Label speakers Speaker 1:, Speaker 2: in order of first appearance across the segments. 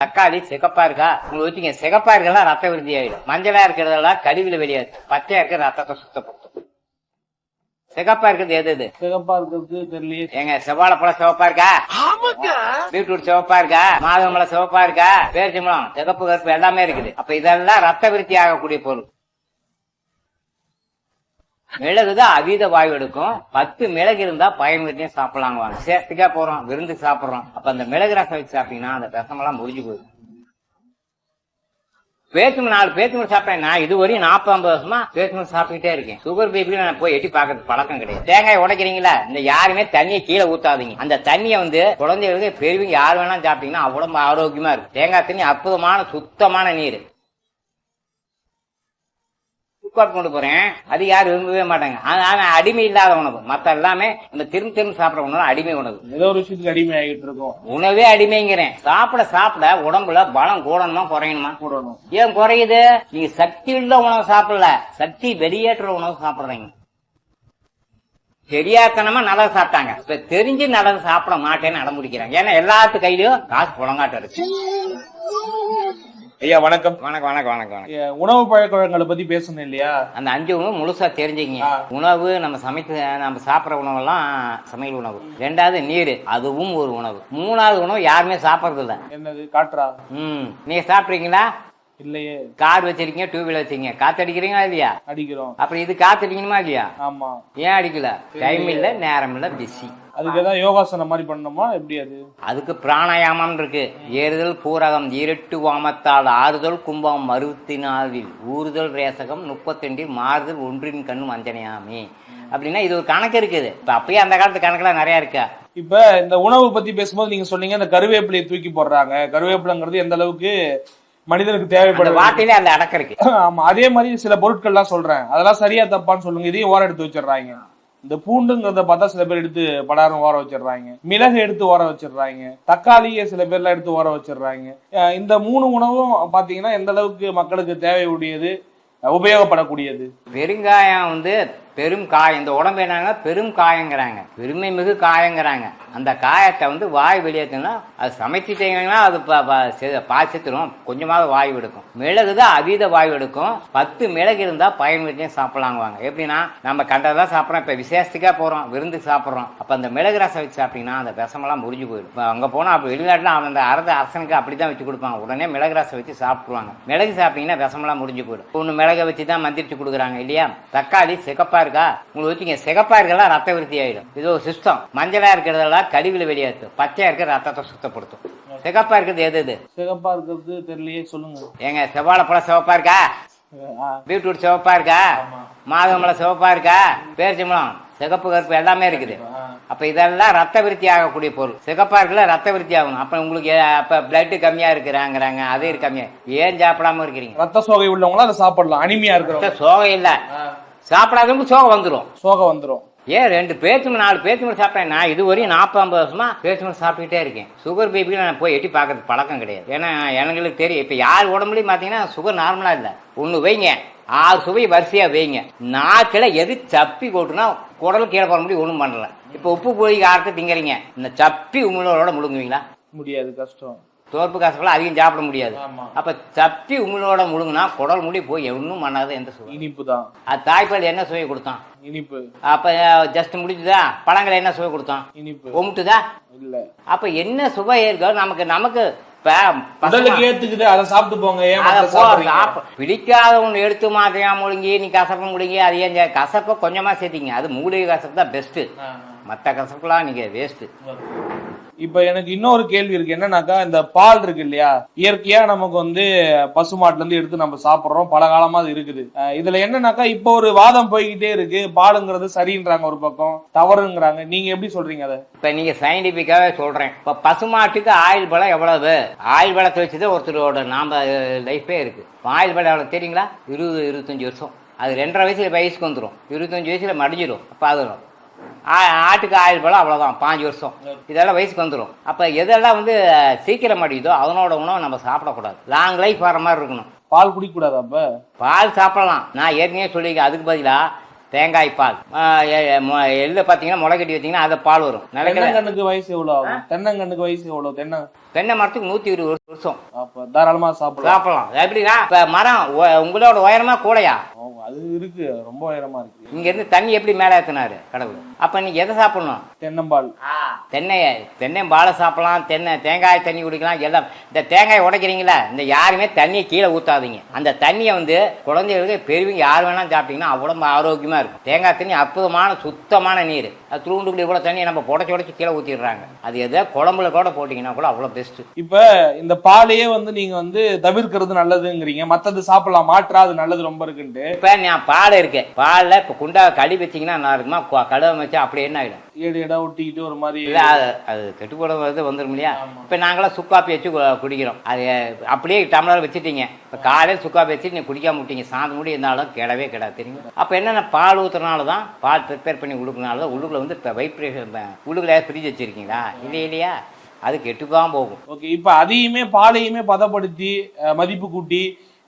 Speaker 1: தக்காளி சிகப்பா இருக்கா உங்களுக்கு வச்சுங்க. சிகப்பா இருக்கலாம் ரத்த விருத்தி ஆயிடும். மஞ்சளா இருக்கிறதெல்லாம் கழிவுல வெளியாது. பச்சையா இருக்க ரத்தத்தை சுத்தப்படுத்தும். சிகப்பா இருக்கிறது எது எது?
Speaker 2: சிகப்பா இருக்கிறது தெரியலையே.
Speaker 1: ஏங்க செவ்வாழைப்பழம் சிவப்பா இருக்கா? பீட்ரூட் சிவப்பா இருக்கா? மாதுளம்பழம் சிவப்பா இருக்கா? பேரிச்சம்பழம் சிகப்பு கருப்பு எல்லாமே இருக்குது. அப்ப இதெல்லாம் ரத்த விருத்தி ஆகக்கூடிய பொருள். மிளகுதான் அதீத வாயு எடுக்கும். 10 மிளகு இருந்தா பயன் சாப்பிடலாங்க. வாங்க சேஃப்டிக்கா போறோம், விருந்து சாப்பிடுறோம். அப்ப அந்த மிளகு ரசம் வச்சு சாப்பிட்டீங்கன்னா அந்த விஷமெல்லாம் முடிஞ்சு போயிடும். பேச்சும 4 பேச்சும சாப்பிட்டேன். நான் இதுவரையும் 40-50 வருஷமா பேச்சும சாப்பிட்டுட்டே இருக்கேன். சுகர் பேபில நான் போய் எட்டி பாக்குறது பழக்கம் கிடையாது. தேங்காய் உடைக்கிறீங்களா, இந்த யாருமே தண்ணியை கீழே ஊத்தாதீங்க. அந்த தண்ணியை குழந்தைகளுக்கு பெரியவங்க யாரு வேணாலும் சாப்பிட்டீங்கன்னா அவ்வளவு ஆரோக்கியமா இருக்கு. தேங்காய் தண்ணி அற்புதமான சுத்தமான நீர். கொண்டு போறேன், அது யாரும் விரும்பவே மாட்டாங்க. ஆனா அடிமை இல்லாத உணவு. மத்த எல்லாமே இந்த திரும்ப சாப்பிட உணவு அடிமை உணவு.
Speaker 2: ஏதோ ஒரு விஷயத்துக்கு அடிமை ஆகிட்டு இருக்கோம்.
Speaker 1: உணவே அடிமைங்கிறேன். சாப்பிட உடம்புல பலம் கூடணுமா குறையணுமா?
Speaker 2: கூடணும்.
Speaker 1: ஏன் குறையுது? நீங்க சக்தி உள்ள உணவு சாப்பிடல, சக்தி வெளியேற்ற உணவு சாப்பிடுறீங்க. தெரியாதனமா நல்லது சாப்பிட்டாங்க. இப்ப தெரிஞ்சு நல்லது சாப்பிட மாட்டேன்னு அடம்பிடிக்கிறாங்க. ஏன்னா எல்லாத்து கையிலயும் காசு புழங்காட்டம் இருக்கு.
Speaker 2: ஐயா வணக்கம்.
Speaker 1: வணக்கம் வணக்கம் வணக்கம் வணக்கம்.
Speaker 2: உணவு பழக்க வழக்கங்களை பத்தி பேசணும் இல்லையா?
Speaker 1: அந்த 5 உணவு முழுசா தெரிஞ்சுங்க. உணவு நம்ம நம்ம சாப்பிடுற உணவெல்லாம் சமையல் உணவு. 2வது நீர், அதுவும் ஒரு உணவு. 3வது உணவு யாருமே சாப்பிடறது இல்ல.
Speaker 2: என்னது? காற்றா?
Speaker 1: நீங்க சாப்பிடுறீங்களா?
Speaker 2: இல்லையே.
Speaker 1: கார் வச்சிருக்கீங்க, 2 வீலர் வச்சிருக்கீங்க, காத்து அடிக்கிறீங்களா இல்லையா?
Speaker 2: அடிக்கிறோம்.
Speaker 1: அப்புறம் இது காத்து அடிக்கணுமா இல்லையா?
Speaker 2: ஆமா.
Speaker 1: ஏன் அடிக்கல? டைம் இல்ல, நேரம் இல்ல, பிஸி.
Speaker 2: அதுக்கு ஏதாவது யோகாசனம் மாதிரி பண்ணணுமா? எப்படி அது?
Speaker 1: அதுக்கு பிராணாயாமம் இருக்கு. ஏறுதல் பூரகம் 2 வாமத்தால், ஆறுதல் கும்பம் 64, ஊறுதல் ரேசகம் 32, மாறுதல் 1 கண்ணு மஞ்சனையாமே. அப்படின்னா இது ஒரு கணக்கு இருக்குது. இப்ப அப்பயே அந்த காலத்து கணக்கெல்லாம் நிறைய இருக்கா.
Speaker 2: இப்ப இந்த உணவு பத்தி பேசும்போது நீங்க சொன்னீங்க இந்த கருவேப்பிலையை தூக்கி போடுறாங்க. கருவேப்பிலைங்கிறது எந்த அளவுக்கு மனிதனுக்கு தேவைப்படுது,
Speaker 1: வாட்டிலே அந்த அடக்கம் இருக்கு.
Speaker 2: ஆமா. அதே மாதிரி சில பொருட்கள் எல்லாம் சொல்றேன், அதெல்லாம் சரியா தப்பான்னு சொல்லுங்க. இதையும் ஓர எடுத்து வச்சிடறாங்க. இந்த பூண்டுங்கிறத பார்த்தா சில பேர் எடுத்து படாரம் ஓர வச்சிடறாங்க. மிளகு எடுத்து ஓர வச்சிடறாங்க. தக்காளியை சில பேர்லாம் எடுத்து ஓர வச்சிடறாங்க. இந்த 3 உணவும் பாத்தீங்கன்னா எந்த அளவுக்கு மக்களுக்கு தேவையுடையது, உபயோகப்படக்கூடியது?
Speaker 1: பெருங்காயம் பெரும் காயம். இந்த உடம்பு என்னங்க பெரும் காயங்கிறாங்க, பெருமை மிகு காயங்கிறாங்க. அந்த காயத்தை வாய் வெளியேற்றினா அது சமைச்சிட்டீங்கன்னா அது பாய்ச்சித்திரும், கொஞ்சமாவது வாயு எடுக்கும். மிளகுதான் அதீத வாயு எடுக்கும். 10 மிளகு இருந்தா பயன் சாப்பிடலாங்க. வாங்க எப்படின்னா நம்ம கண்டதான் சாப்பிட்றோம். இப்ப விசேஷத்துக்கா போறோம், விருந்துக்கு சாப்பிட்றோம். அப்ப அந்த மிளகு ரசம் வச்சு சாப்பிட்டீங்கன்னா அந்த விஷமெல்லாம் முடிஞ்சு போயிடும். இப்ப அங்க போனா அப்ப வெளிநாட்டுல அந்த அரசனுக்கு அப்படிதான் வச்சு கொடுப்பாங்க. உடனே மிளகு ரசம் வச்சு சாப்பிட்டுருவாங்க. மிளகு சாப்பிட்டீங்கன்னா விஷமெல்லாம் முடிஞ்சு போயிடும். ஒண்ணு மிளகை வச்சுதான் மந்திரிச்சு கொடுக்குறாங்க இல்லையா? தக்காளி சிகப்பா இருக்கா உங்களுக்கு வச்சுங்க. சிகப்பா இருக்கலாம் ரத்த விருத்தி ஆயிடும். இது ஒரு சிஸ்டம். மஞ்சளா இருக்கிறதெல்லாம் கழிவுல வெளியேற்றும். பச்சையா இருக்கிற ரத்தத்தை சுத்தப்படுத்தும். சிகப்பா இருக்கிறது எது எது?
Speaker 2: சிகப்பா இருக்கிறது தெரியலையே, சொல்லுங்க.
Speaker 1: ஏங்க செவ்வாழைப்பழம் சிவப்பா இருக்கா? பீட்ரூட் சிவப்பா இருக்கா? மாதுளம்பழம் சிவப்பா இருக்கா? பேரிச்சம்பழம் சிகப்பு கருப்பு எல்லாமே இருக்குது. அப்ப இதெல்லாம் ரத்த விருத்தி ஆகக்கூடிய பொருள். சிகப்பா இருக்குல்ல ரத்த விருத்தி ஆகணும். அப்ப உங்களுக்கு அப்ப பிளட் கம்மியா இருக்கிறாங்கிறாங்க, அதே கம்மியா. ஏன் சாப்பிடாம இருக்கிறீங்க?
Speaker 2: ரத்த சோகை உள்ளவங்களும் அதை சாப்பிடலாம். அனிமியா இருக்கிற
Speaker 1: சோகை இல்ல, சாப்பிடாதவங்களுக்கு சோகை வந்துடும்.
Speaker 2: சோகை வந்துடும்.
Speaker 1: ஏன் 2 பேச்சும 4 பேச்சும சாப்பிட்டேன். நான் இதுவரையும் 40-50 வருஷமா பேச்சும சாப்பிட்டுட்டே இருக்கேன். சுகர் பேபில நான் போய் எட்டி பாக்குறது பழக்கம் கிடையாது. ஏன்னா எனக்கு தெரியும். இப்ப யார் உடம்புலயும் பாத்தீங்கன்னா சுகர் நார்மலா இல்ல. ஒண்ணு வைங்க, 6 சுவை வரிசையா வைங்க. நாக்கில எது சப்பி போட்டுனா குடலும் கீழே போற முடியும், ஒண்ணும் பண்ணல. இப்ப உப்பு போய் காரத்தை திங்கறீங்க, இந்த சப்பி உங்களோட முழுங்குவீங்களா?
Speaker 2: முடியாது, கஷ்டம்.
Speaker 1: தோற்பு காசுலாம் அதிகம் சாப்பிட முடியாது. அப்ப சப்பி உங்களோட முழுங்குனா குடல் முடி போய் ஒன்னும் பண்ணாது. எந்த சுவை? இனிப்பு தான். அது தாய்ப்பால் என்ன சுவை கொடுத்தான்? இனிப்பு. அப்ப ஜஸ்ட் முடிஞ்சுதா? பழங்களை என்ன சுவை கொடுத்தான்? இனிப்பு. ஒமுட்டுதா? இல்ல. அப்ப என்ன சுவை இருக்கோ நமக்கு
Speaker 2: ஏத்துக்குது, அதை சாப்பிட்டு போங்க.
Speaker 1: பிடிக்காத ஒண்ணு எடுத்து மாத்தையா முழுங்கி நீ கசப்ப முழுங்கி அது ஏன் கசப்ப கொஞ்சமா சேர்த்தீங்க. அது மூலிகை கசப்பு தான் பெஸ்ட். மத்த கசப்புலாம் நீங்க வேஸ்ட்.
Speaker 2: இப்ப எனக்கு இன்னொரு கேள்வி இருக்கு. என்னன்னாக்கா, இந்த பால் இருக்கு இல்லையா, இயற்கையா நமக்கு பசுமாட்டுல இருந்து எடுத்து நம்ம சாப்பிடுறோம், பல காலமா அது இருக்குது. இதுல என்னன்னாக்கா, இப்ப ஒரு வாதம் போய்கிட்டே இருக்கு. பாலுங்கிறது சரின்றாங்க, ஒரு பக்கம் தவறுங்கிறாங்க. நீங்க எப்படி சொல்றீங்க அதை?
Speaker 1: இப்ப நீங்க சயின்டிபிக்காவே சொல்றேன். இப்ப பசுமாட்டுக்கு ஆயுள் பலம் எவ்வளவு? ஆயுள் பலத்தை வச்சுதான் ஒருத்தரோட நாம லைஃபே இருக்கு. ஆயுள் பலம் எவ்வளவு தெரியுங்களா? 20-25 வருஷம். அது 2.5 வயசுக்கு வந்துடும். 25 வயசுல மடிஞ்சிடும். அப்ப அது ஆட்டுக்கு ஆயுள் பலம் அவ்வளவுதான், 5 வருஷம். இதெல்லாம் வயசுக்கு வந்துடும். அப்ப எதெல்லாம் சீக்கிரம் அடிக்குதோ அதனோட உணவை நம்ம சாப்பிடக்கூடாது. லாங் லைஃப் வர மாதிரி இருக்கணும்.
Speaker 2: பால் குடிக்க கூடாது. அப்ப
Speaker 1: பால் சாப்பிடலாம். நான் ஏற்கனவே சொல்லியிருக்கேன். அதுக்கு பதிலா தேங்காய் பால், எள்ளு பார்த்தீங்கன்னா முளை கட்டி வச்சீங்கன்னா அதை பால் வரும்.
Speaker 2: தென்னங்கண்ணுக்கு வயசு எவ்வளவு ஆகும்? தென்னங்கண்ணுக்கு வயசு எவ்வளவு?
Speaker 1: தென்னை மரத்துக்கு 120 வருஷம்.
Speaker 2: அப்ப தாராளமா சாப்பிடலாம்.
Speaker 1: எப்படின்னா இப்ப மரம் உங்களோட உயரமா கூடையா?
Speaker 2: அது இருக்கு, ரொம்ப உயரமா இருக்கு.
Speaker 1: இங்க இருந்து தண்ணி எப்படி மேல ஏத்தினாரு கடவுள்? அப்ப நீங்க எதை சாப்பிடணும்?
Speaker 2: தென்னம்பால்.
Speaker 1: தென்னை பாலை சாப்பிடலாம், தேங்காய் தண்ணி குடிக்கலாம். எல்லாம் இந்த தேங்காய் உடைக்கிறீங்களா, இந்த யாருமே தண்ணியை கீழே ஊத்தாதீங்க. அந்த தண்ணியை வந்து குழந்தைகளுக்கு பெரியவங்க யார் வேணாலும் சாப்பிட்டீங்கன்னா அவ்வளவு ஆரோக்கியமா இருக்கும். தேங்காய் தண்ணி அற்புதமான சுத்தமான நீர். அது துருண்டுக்குள்ள இவ்வளவு தண்ணியை நம்ம உடச்சு கீழே ஊத்திடுறாங்க. அது எதோ குழம்புல கூட போட்டீங்கன்னா கூட அவ்வளவு பெஸ்ட்.
Speaker 2: இப்ப இந்த பாலையே வந்து நீங்க வந்து தவிர்க்கிறது நல்லதுங்கிறீங்க, மத்தது சாப்பிடலாம், மாற்றா அது நல்லது ரொம்ப இருக்குன்ட்டு.
Speaker 1: இப்ப நான் பால் இருக்கு, பால்ல இப்ப குண்டா கழி வச்சீங்கன்னா நல்லா இருக்குமா? கழுவ வச்சா அப்படி என்ன ஆயிடும்?
Speaker 2: ஏடு ஏடா ஒட்டிக்கிட்டு ஒரு மாதிரி
Speaker 1: அது கெட்டு போடுறது வந்துடும் இல்லையா? இப்ப நாங்களாம் சுக்காப்பி வச்சு குடிக்கிறோம். அது அப்படியே டம்ளர் வச்சுட்டீங்க. இப்ப காலையில் சுக்காப்பி வச்சுட்டு நீங்க குடிக்காம விட்டீங்க, சாந்து முடி இருந்தாலும் கிடவே கிடாது தெரியுங்க. அப்ப என்னென்ன பால் ஊத்துறதுனாலதான், பால் ப்ரிப்பேர் பண்ணி கொடுக்கறதுனால உள்ளுக்குள்ள வந்து இப்ப வைப்ரேஷன், உள்ளுக்குள்ள ஃப்ரிட்ஜ் வச்சிருக்கீங்களா? இல்லையா? அது கெட்டுதான் போகும்.
Speaker 2: ஓகே, இப்ப அதையுமே பாலையுமே பதப்படுத்தி மதிப்பு கூட்டி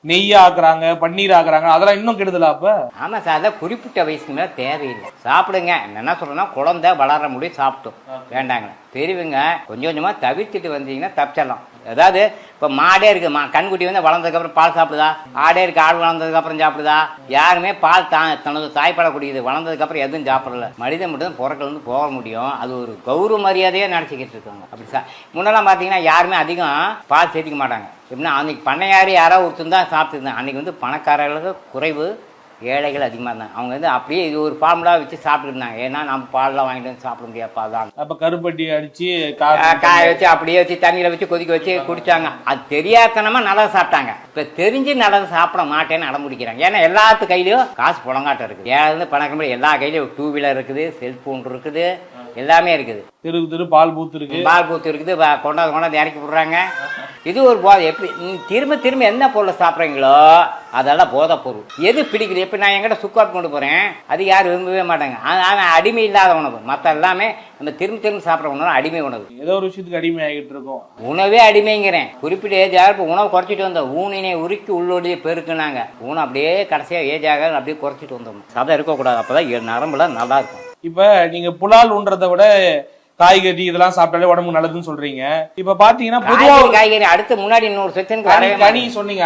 Speaker 2: நெய் ஆக்குறாங்க, பன்னீர் ஆக்குறாங்க, அதெல்லாம் இன்னும் கெடுதலா? அப்ப
Speaker 1: ஆமா சார், அதான் குறிப்பிட்ட வயசுக்கு மேல தேவையில்லை. சாப்பிடுங்க. என்ன சொல்றேன்னா, குழந்தை வளர முடியும் சாப்பிட்டோம் வேண்டாங்க. பெரியவங்க கொஞ்சம் கொஞ்சமா தவிர்த்துட்டு வந்தீங்கன்னா தப்பிச்சிடலாம். அதாவது இப்ப மாடே இருக்கு, கண்குட்டி வந்து வளர்ந்ததுக்கு அப்புறம் பால் சாப்பிடுதா? ஆடே இருக்கு, ஆடு வளர்ந்ததுக்கு அப்புறம் சாப்பிடுதா? யாருமே பால் தனது தாய்ப்பாலை குடிக்குது, வளர்ந்ததுக்கு அப்புறம் எதுவும் சாப்பிடல. மனிதன் மட்டும் புறக்கல வந்து போக முடியும். அது ஒரு கௌரவ மரியாதையா நினைச்சுக்கிட்டு இருக்காங்க. அப்படி முன்னெல்லாம் பாத்தீங்கன்னா யாருமே அதிகம் பால் சேர்த்திக்க மாட்டாங்க. எப்படின்னா அன்னைக்கு பண்ணையாரு யாராவது ஒருத்தர் தான் சாப்பிட்டுருந்தாங்க. அன்னைக்கு வந்து பணக்காரர்களுக்கு குறைவு, ஏழைகள் அதிகமாக இருந்தாங்க. அவங்க வந்து அப்படியே இது ஒரு ஃபார்முலா வச்சு சாப்பிட்டு இருந்தாங்க. ஏன்னா நம்ம பால்லாம் வாங்கிட்டு வந்து சாப்பிட முடியாப்பா தான்.
Speaker 2: அப்ப கருப்பட்டி அடிச்சு
Speaker 1: காய வச்சு அப்படியே வச்சு தண்ணியில வச்சு கொதிக்க வச்சு குடிச்சாங்க. அது தெரியாதனமா நல்லது சாப்பிட்டாங்க. இப்ப தெரிஞ்சு நல்லது சாப்பிட மாட்டேன்னு அடம்பிடிக்கிறாங்க. ஏன்னா எல்லாத்து கையிலயும் காசு புழங்காட்டம் இருக்குது. ஏதாவது பணக்கம் எல்லா கையிலயும் 2 வீலர் இருக்குது, செல்போன் இருக்குது, எல்லாமே இருக்குது.
Speaker 2: தெரு பால் பூத்து இருக்கு,
Speaker 1: பால் பூத்து இருக்குது, கொண்டாந்து இறக்கி விடுறாங்க. இது ஒரு போதை. எப்படி திரும்ப என்ன பொருள் சாப்பிட்றீங்களோ அதெல்லாம் போதை பொருள். எது பிடிக்குது? எப்படி நான் என்கிட்ட சுக்காட் கொண்டு போறேன், அது யாரும் விரும்பவே மாட்டாங்க. அவன் அடிமை இல்லாத உணவு. மற்ற எல்லாமே நம்ம திரும்ப சாப்பிட்ற உணவு அடிமை உணவு.
Speaker 2: ஏதோ ஒரு விஷயத்துக்கு அடிமை ஆகிட்டு இருக்கோம்.
Speaker 1: உணவே அடிமைங்கிறேன். குறிப்பிட்ட ஏஜ் ஆக உணவு குறைச்சிட்டு வந்தோம். ஊனினை உருக்கி உள்ளோடையே பெருக்குனாங்க. ஊனை அப்படியே கடைசியா ஏஜ் ஆக அப்படியே குறைச்சிட்டு வந்தோம். சதை இருக்கக்கூடாது, அப்பதான் நரம்புல நல்லா இருக்கும்.
Speaker 2: இப்ப நீங்க புலால் உண்றதை விட காய்கறி இதெல்லாம் சாப்பிட்டாலே உடம்புக்கு நல்லதுன்னு சொல்றீங்க. இப்ப பாத்தீங்கன்னா பொதுவா
Speaker 1: காய்கறி அடுத்து முன்னாடி இன்னொரு செக்ஷனுக்கு
Speaker 2: கனி சொன்னீங்க,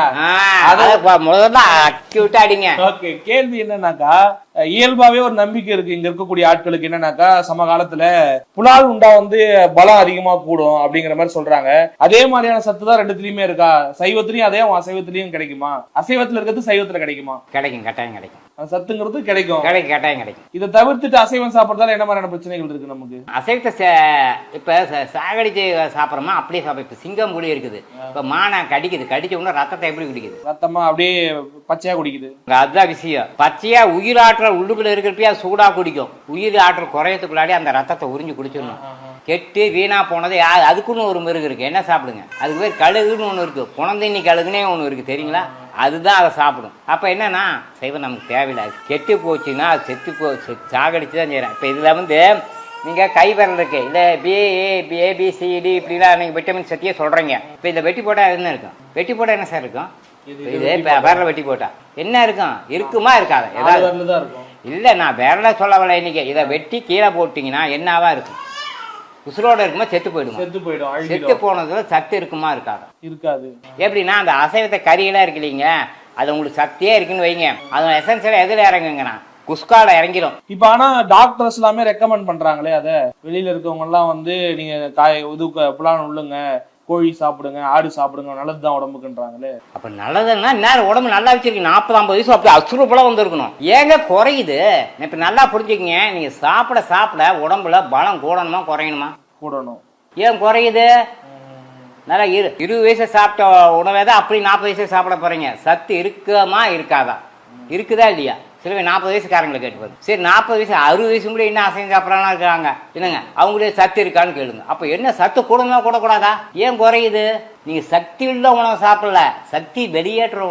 Speaker 1: முதல்ல அக்யூட்டா அடிங்க.
Speaker 2: ஓகே, கேள்வி என்னன்னாக்கா, இயல்பாவே ஒரு நம்பிக்கை இருக்கு இங்க இருக்கக்கூடிய ஆட்களுக்கு. என்னன்னாக்கா, சமகாலத்துல புலால் உண்டா வந்து பலம் அதிகமா கூடும் அப்படிங்கிற மாதிரி சொல்றாங்க. அதே மாதிரியான சத்து தான் ரெண்டுத்திலயுமே இருக்கா? சைவத்திலயும் அதே, அசைவத்திலயும் கிடைக்குமா? அசைவத்துல இருக்கிறது சைவத்துல கிடைக்குமா?
Speaker 1: கிடைக்கும், கட்டாயம் கிடைக்கும்.
Speaker 2: சத்துங்கிறது கிடைக்கும்,
Speaker 1: கட்டாயம் கிடைக்கும்.
Speaker 2: இதை தவிர்த்துட்டு அசைவம் சாப்பிடறதால என்ன மாதிரியான பிரச்சனைகள் இருக்கு நமக்கு?
Speaker 1: அசைவத்தை இப்ப சாகடிச்சு சாப்பிட்றோமா? அப்படியே சாப்பிட. இப்ப சிங்கம் புலி இருக்குது, இப்ப மானை கடிக்குது, கடிச்ச உடனே ரத்தத்தை எப்படி குடிக்குது?
Speaker 2: ரத்தமா அப்படியே பச்சையா குடிக்குது.
Speaker 1: அதுதான் விஷயம். பச்சையா உயிராற்றல் உள்ளுக்குள்ள இருக்கிறப்ப சூடா குடிக்கும். உயிர் ஆற்றல் குறையத்துக்குள்ளாடி அந்த ரத்தத்தை உறிஞ்சு குடிச்சிடணும். கெட்டு வீணா போனது அதுக்குன்னு ஒரு மிருகு இருக்கு, என்ன சாப்பிடுங்க. அதுக்கு பேர் கழுகுன்னு ஒண்ணு இருக்கு, புனந்தண்ணி கழுகுனே ஒண்ணு இருக்கு, தெரியுங்களா? அதுதான் அதை சாப்பிடும். அப்ப என்னன்னா சைவம் நமக்கு தேவையில்லை. கெட்டு போச்சுன்னா அது செத்து சாகடிச்சுதான் செய்யறேன். இப்ப இதுல வந்து நீங்க கை விரல் இருக்கு, இல்ல ஏபிசிடி இப்படிலாம் நீங்க விட்டமின் சத்தியே சொல்றீங்க. இப்ப இந்த வெட்டி போட்டா என்ன இருக்கும்? வெட்டி போட்டா என்ன சார் இருக்கும்? இது விரல வெட்டி போட்டா என்ன இருக்கும்? இருக்குமா இருக்காது? ஏதாவது இல்ல, நான் விரல சொல்லவில்லை. இன்னைக்கு இதை வெட்டி கீழே போட்டீங்கன்னா என்னவா இருக்கும்? உசுரோட இருக்குமா செத்து போயிடும். செத்து போனதுல சத்து இருக்குமா இருக்காது? இருக்காது. எப்படின்னா அந்த அசைவத்தை கறியெல்லாம் இருக்கு இல்லைங்க, அது உங்களுக்கு சக்தியே இருக்குன்னு வைங்க, அது எசன்சியலா எதுல இறங்குங்கண்ணா? குஸ்கால இறங்கிடும்.
Speaker 2: இப்ப ஆனா டாக்டர்ஸ் எல்லாமே ரெக்கமெண்ட் பண்றாங்களே, அத வெளியில இருக்கவங்க எல்லாம் வந்து நீங்க புலான் உள்ளுங்க, கோழி சாப்பிடுங்க, ஆடு சாப்பிடுங்க, நல்லதுதான் உடம்புக்குன்றாங்களே.
Speaker 1: அப்ப நல்லதுன்னா நேரம் உடம்பு நல்லா வச்சிருக்கு. 40-50 வயசு அப்படி அசுரப்பெல்லாம் வந்திருக்கணும். ஏங்க குறையுது? இப்ப நல்லா புரிஞ்சுக்கங்க. நீங்க சாப்பிட உடம்புல பலம் கூடணுமா குறையணுமா? கூடணும். ஏன் குறையுது? நல்லா 20 வயசு சாப்பிட்ட உணவை தான் அப்படி 40 வயசு சாப்பிட போறீங்க. சத்து இருக்குமா இருக்காதா? இருக்குதா இல்லையா? சில 40 வயசுக்காரங்களை கேட்டு சரி, 40 வயசு 60 வயசு கூட என்ன அசைஞ்சு சாப்பிட்றாங்க இருக்காங்க என்னங்க, அவங்களே சத்து இருக்கான்னு கேளுங்க. அப்ப என்ன சத்து கூடமா கூடாதா? ஏன் குறையுது? நீங்க சக்தி உள்ள உணவு சாப்பிடல, சக்தி வெளியேற்ற உணவு